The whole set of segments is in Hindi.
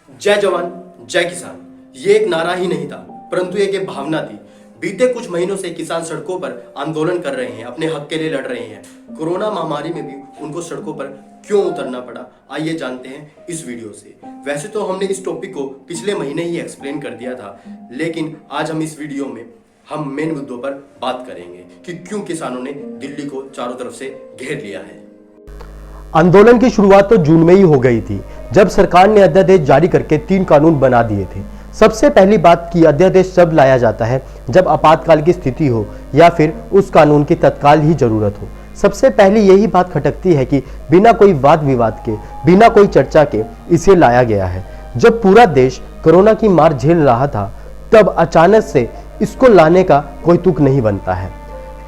जय जवान जय किसान ये एक नारा ही नहीं था, परंतु एक भावना थी। बीते कुछ महीनों से किसान सड़कों पर आंदोलन कर रहे हैं, अपने हक के लिए लड़ रहे हैं। कोरोना महामारी में भी उनको सड़कों पर क्यों उतरना पड़ा, आइए जानते हैं इस वीडियो से। वैसे तो हमने इस टॉपिक को पिछले महीने ही एक्सप्लेन कर दिया था, लेकिन आज हम इस वीडियो में हम मेन मुद्दों पर बात करेंगे कि क्यों किसानों ने दिल्ली को चारों तरफ से घेर लिया है। आंदोलन की शुरुआत तो जून में ही हो गई थी, जब सरकार ने अध्यादेश जारी करके 3 कानून बना दिए थे। सबसे पहली बात कि अध्यादेश तब लाया जाता है जब आपातकाल की स्थिति हो या फिर उस कानून की तत्काल ही जरूरत हो। सबसे पहली यही बात खटकती है कि बिना कोई वाद विवाद के, बिना कोई चर्चा के इसे लाया गया है। जब पूरा देश कोरोना की मार झेल रहा था, तब अचानक से इसको लाने का कोई तुक नहीं बनता है।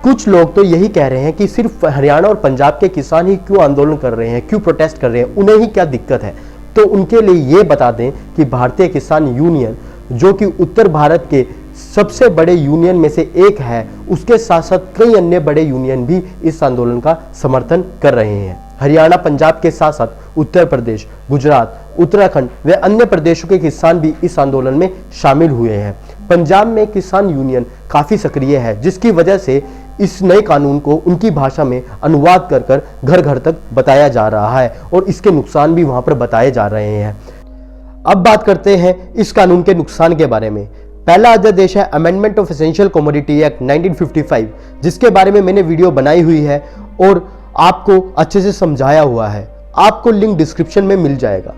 कुछ लोग तो यही कह रहे हैं कि सिर्फ हरियाणा और पंजाब के किसान ही क्यों आंदोलन कर रहे हैं, क्यों प्रोटेस्ट कर रहे हैं, उन्हें ही क्या दिक्कत है। तो उनके लिए ये बता दें कि भारतीय किसान यूनियन, जो कि उत्तर भारत के सबसे बड़े यूनियन में से एक है, उसके साथ साथ कई अन्य बड़े यूनियन भी इस आंदोलन का समर्थन कर रहे हैं। हरियाणा पंजाब के साथ साथ उत्तर प्रदेश, गुजरात, उत्तराखंड व अन्य प्रदेशों के किसान भी इस आंदोलन में शामिल हुए हैं। पंजाब में किसान यूनियन काफी सक्रिय है, जिसकी वजह से इस नए कानून को उनकी भाषा में अनुवाद कर कर घर घर तक बताया जा रहा है और इसके नुकसान भी वहां पर बताए जा रहे हैं। अब बात करते हैं इस कानून के नुकसान के बारे में। पहला अध्यादेश है amendment of essential commodity act 1955, जिसके बारे में मैंने वीडियो बनाई हुई है और आपको अच्छे से समझाया हुआ है। आपको लिंक डिस्क्रिप्शन में मिल जाएगा।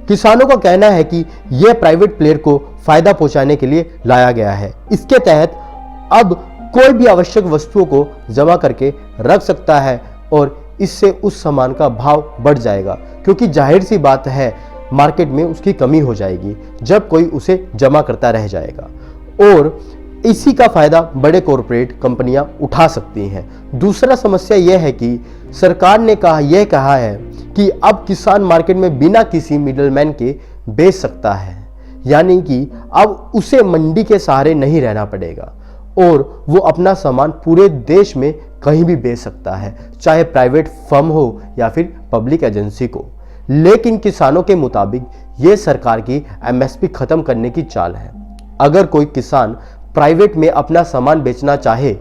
किसानों का कहना है कि यह प्राइवेट प्लेयर को फायदा पहुंचाने के लिए लाया गया है। इसके तहत अब कोई भी आवश्यक वस्तुओं को जमा करके रख सकता है और इससे उस सामान का भाव बढ़ जाएगा, क्योंकि जाहिर सी बात है मार्केट में उसकी कमी हो जाएगी जब कोई उसे जमा करता रह जाएगा, और इसी का फायदा बड़े कॉरपोरेट कंपनियां उठा सकती हैं। दूसरा समस्या यह है कि सरकार ने कहा है कि अब किसान मार्केट में बिना किसी मिडलमैन के बेच सकता है, यानी कि अब उसे मंडी के सहारे नहीं रहना पड़ेगा और वो अपना सामान पूरे देश में कहीं भी बेच सकता है, चाहे प्राइवेट फर्म हो या फिर पब्लिक एजेंसी को। लेकिन किसानों के मुताबिक ये सरकार की एमएसपी खत्म करने की चाल है। अगर कोई किसान प्राइवेट में अपना सामान बेचना चाहे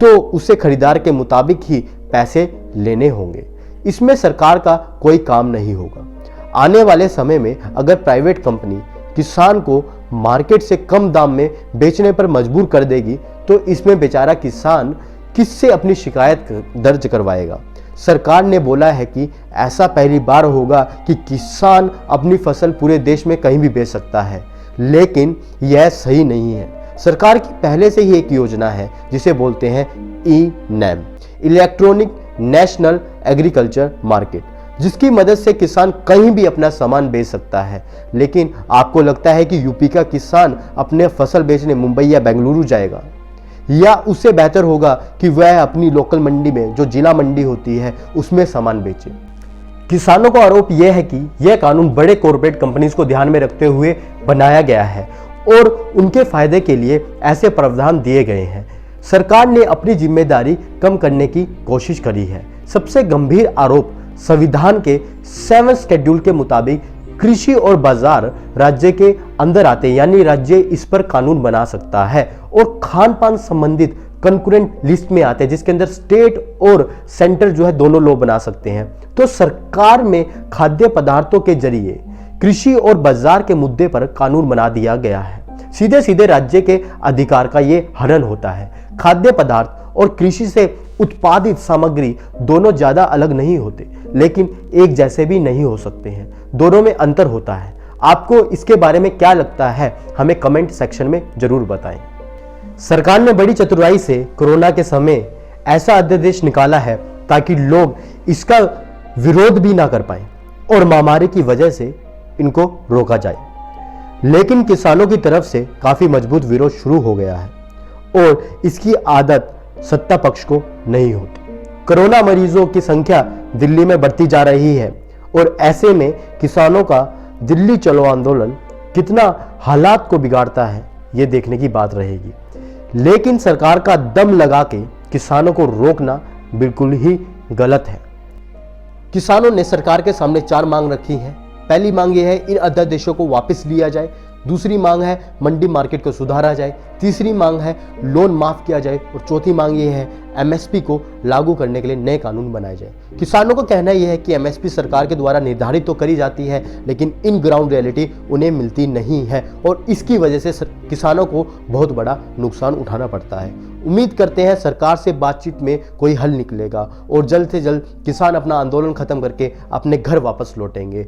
तो उसे खरीदार के मुताबिक ही पैसे लेने होंगे। इसमें सरकार का कोई काम नहीं होगा। आने वाले समय में अगर प्राइवेट कंपनी किसान को मार्केट से कम दाम में बेचने पर मजबूर कर देगी तो इसमें बेचारा किसान किससे अपनी शिकायत दर्ज करवाएगा। सरकार ने बोला है कि ऐसा पहली बार होगा कि किसान अपनी फसल पूरे देश में कहीं भी बेच सकता है, लेकिन यह सही नहीं है। सरकार की पहले से ही एक योजना है जिसे बोलते हैं ई-नैम, इलेक्ट्रॉनिक नेशनल एग्रीकल्चर मार्केट, जिसकी मदद से किसान कहीं भी अपना सामान बेच सकता है। लेकिन आपको लगता है कि यूपी का किसान अपने फसल बेचने मुंबई या बेंगलुरु जाएगा, या उससे बेहतर होगा कि वह अपनी लोकल मंडी में, जो जिला मंडी होती है, उसमें सामान बेचे। किसानों का आरोप यह है कि यह कानून बड़े कॉर्पोरेट कंपनीज को ध्यान में रखते हुए बनाया गया है और उनके फायदे के लिए ऐसे प्रावधान दिए गए हैं। सरकार ने अपनी जिम्मेदारी कम करने की कोशिश करी है। सबसे गंभीर आरोप संविधान के 7 शेड्यूल के मुताबिक कृषि और बाजार राज्य के अंदर आते, यानी राज्य इस पर कानून बना सकता है और खान पान संबंधित कंकरेंट लिस्ट में आते हैं, जिसके अंदर स्टेट और सेंटर जो है दोनों लॉ बना सकते हैं। तो सरकार में खाद्य पदार्थों के जरिए कृषि और बाजार के मुद्दे पर कानून बना दिया गया है। सीधे सीधे राज्य के अधिकार का ये हनन होता है। खाद्य पदार्थ और कृषि से उत्पादित सामग्री दोनों ज्यादा अलग नहीं होते, लेकिन एक जैसे भी नहीं हो सकते हैं। दोनों में अंतर होता है। आपको इसके बारे में क्या लगता है, हमें कमेंट सेक्शन में जरूर बताएं। सरकार ने बड़ी चतुराई से कोरोना के समय ऐसा अध्यादेश निकाला है ताकि लोग इसका विरोध भी ना कर पाए और महामारी की वजह से इनको रोका जाए। लेकिन किसानों की तरफ से काफी मजबूत विरोध शुरू हो गया है और इसकी आदत सत्ता पक्ष को नहीं होती। कोरोना मरीजों की संख्या दिल्ली में बढ़ती जा रही है और ऐसे में किसानों का दिल्ली चलो आंदोलन कितना हालात को बिगाड़ता है, ये देखने की बात रहेगी। लेकिन सरकार का दम लगा के किसानों को रोकना बिल्कुल ही गलत है। किसानों ने सरकार के सामने 4 मांग रखी हैं। पहली मांग ये है इन अध्यादेशों को वापस लिया जाए, दूसरी मांग है मंडी मार्केट को सुधारा जाए, तीसरी मांग है लोन माफ किया जाए और चौथी मांग ये है एमएसपी को लागू करने के लिए नए कानून बनाए जाए। किसानों का कहना यह है कि एमएसपी सरकार के द्वारा निर्धारित तो करी जाती है लेकिन इन ग्राउंड रियलिटी उन्हें मिलती नहीं है और इसकी वजह से किसानों को बहुत बड़ा नुकसान उठाना पड़ता है। उम्मीद करते हैं सरकार से बातचीत में कोई हल निकलेगा और जल्द से जल्द किसान अपना आंदोलन खत्म करके अपने घर वापस लौटेंगे।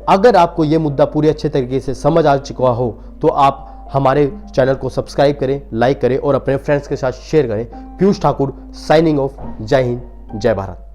अगर आपको ये मुद्दा पूरे अच्छे तरीके से समझ आ चुका हो तो आप हमारे चैनल को सब्सक्राइब करें, लाइक करें और अपने फ्रेंड्स के साथ शेयर करें। Piyush Thakur signing off. जय हिंद, जय भारत।